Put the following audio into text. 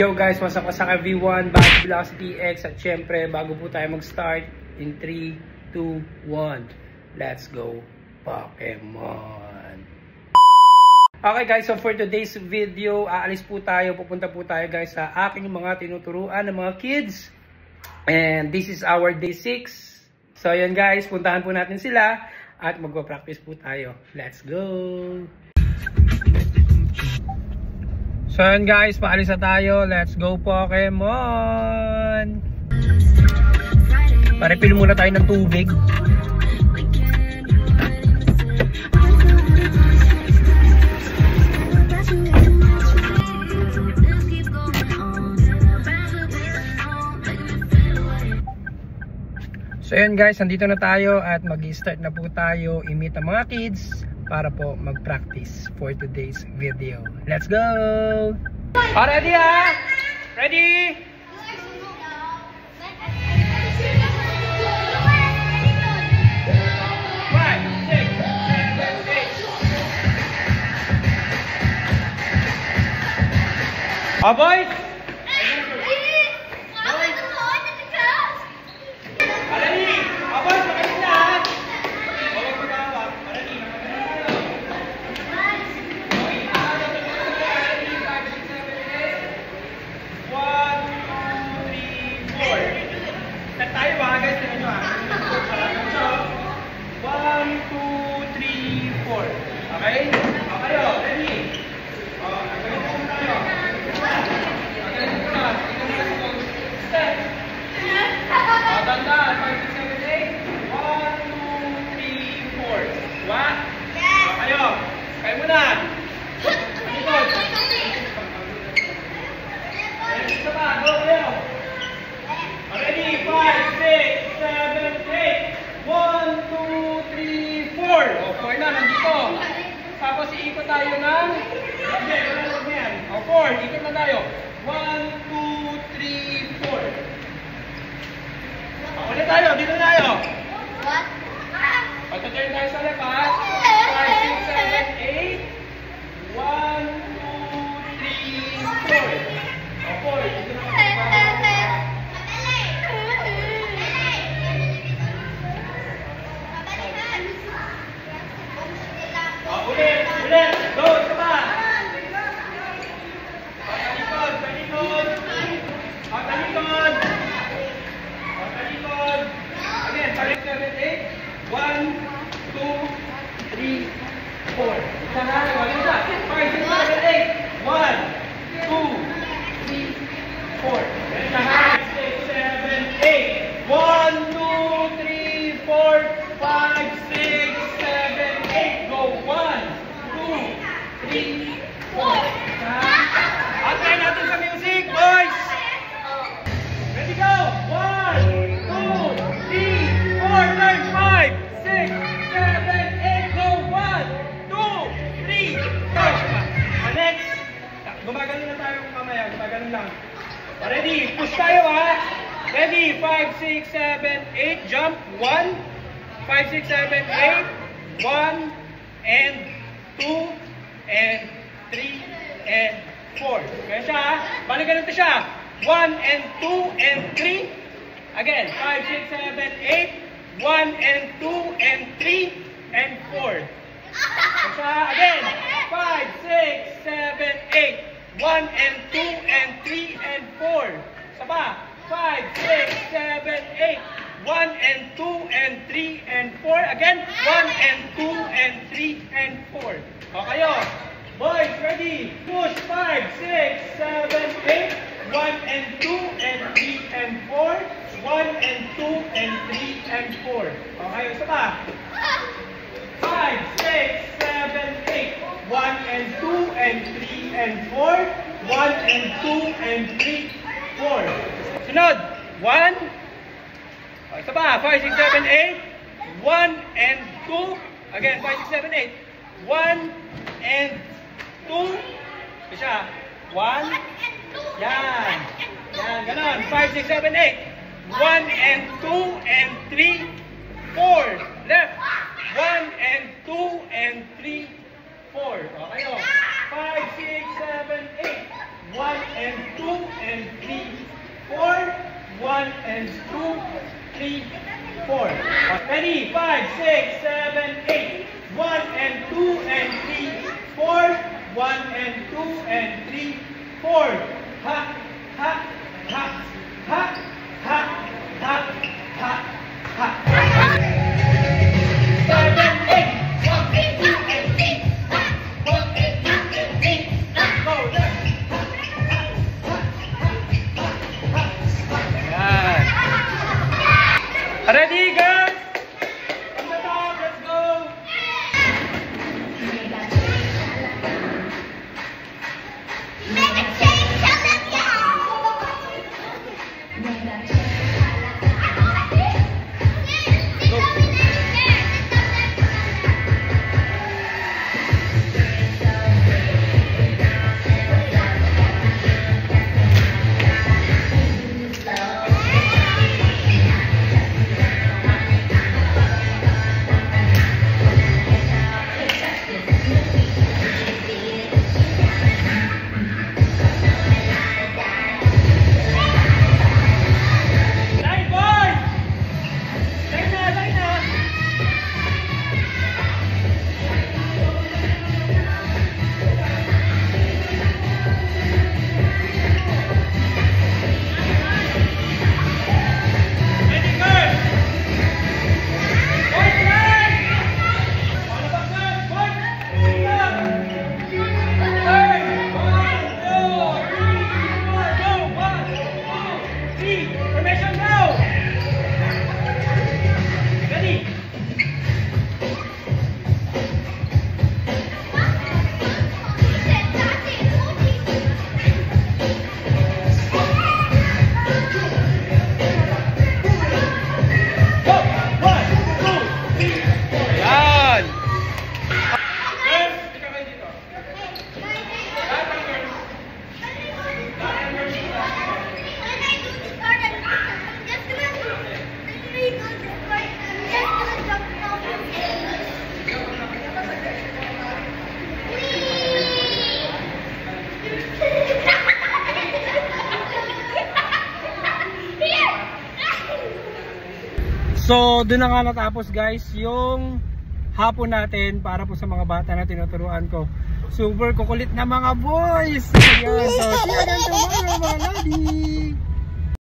Yo guys, what's up everyone? Bago lang sa TX at syempre bago po tayo mag-start in 3, 2, 1. Let's go Pokemon! Okay guys, so for today's video, aalis po tayo, pupunta po tayo guys sa aking mga tinuturuan ng mga kids. And this is our day 6. So ayan guys, puntahan po natin sila at magpa-practice po tayo. Let's go! So yun guys, paalis na tayo. Let's go Pokemon! Refill muna tayo ng tubig. So yun guys, nandito na tayo at mag-start na po tayo i-meet ang mga kids para po mag-practice for today's video. Let's go! Ready ha? Ready? Boys! Tapos iikot tayo ng o 4, ikot na tayo 1, 2, 3, 4 ulit tayo, dito na tayo pagka-turn tayo sa left ha 5, 6, 7, 8 1, 2, 3, 4 o 4, dito na tayo ulit, go, isa pa pagkalikod pagkalikod again, 5, 7, 8 1, 2, 3, 4 isa na, wala isa 5, 6, 7, 8 1, 2, 3, 4 isa na, 6, 7, 8 1, 2, 3, 4 5, 6, 7, 8 go 1, 2, 3, 4 Antay natin sa music, boys! Ready, go! 1, 2, 3, 4 turn 5, 6, 7, 8 go 1, 2, 3, go! Next, gumagano na tayo mamaya, gumagano lang. Ready, push tayo ha! Ready, 5, 6, 7, 8 jump, 1 5, 6, 7, 8 1 and 2 and 3 and 4. Kaya siya ha? Balik ganito siya. 1 and 2 and 3. Again. 5, 6, 7, 8 1 and 2 and 3 and 4. Kaya siya again. 5, 6, 7, 8 1 and 2 and 3 and 4. Saba. 5, 6, 7, 8 1 and 2 and 3 and 4. Again, 1 and 2 and 3 and 4. O kayo. Boys, ready? Push 5, 6, 7, 8 1 and 2 and 3 and 4. 1 and 2 and 3 and 4. O kayo, isa pa. 5, 6, 7, 8 1 and 2 and 3 and 4. 1 and 2 and 3, 4. Sunod. 1 isa pa, 5, 6, 7, 8 1 and 2 again, 5, 6, 7, 8 1 and 2 isa, 1 yan, ganon 5, 6, 7, 8 1 and 2 and 3 4 left 1 and 2 and 3 4 o kayo 5, 6, 7, 8 1 and 2 and 3, 4. 1 and 2, 3, 4. Ready? 5, 6, 7, 8. 1 and 2 and 3, 4. 1 and 2 and 3, 4. Ha, ha, ha, ha, ha, ha, ha, ha. 7, 8. 1 and 2 and 3. 1 and 2 and 3. Go, left. Ready, girls? On the top, let's go. So, doon na nga natapos guys yung hapon natin para po sa mga bata na tinuturuan ko. Super kukulit na mga boys! Ayan, so, see you again tomorrow mga lodi!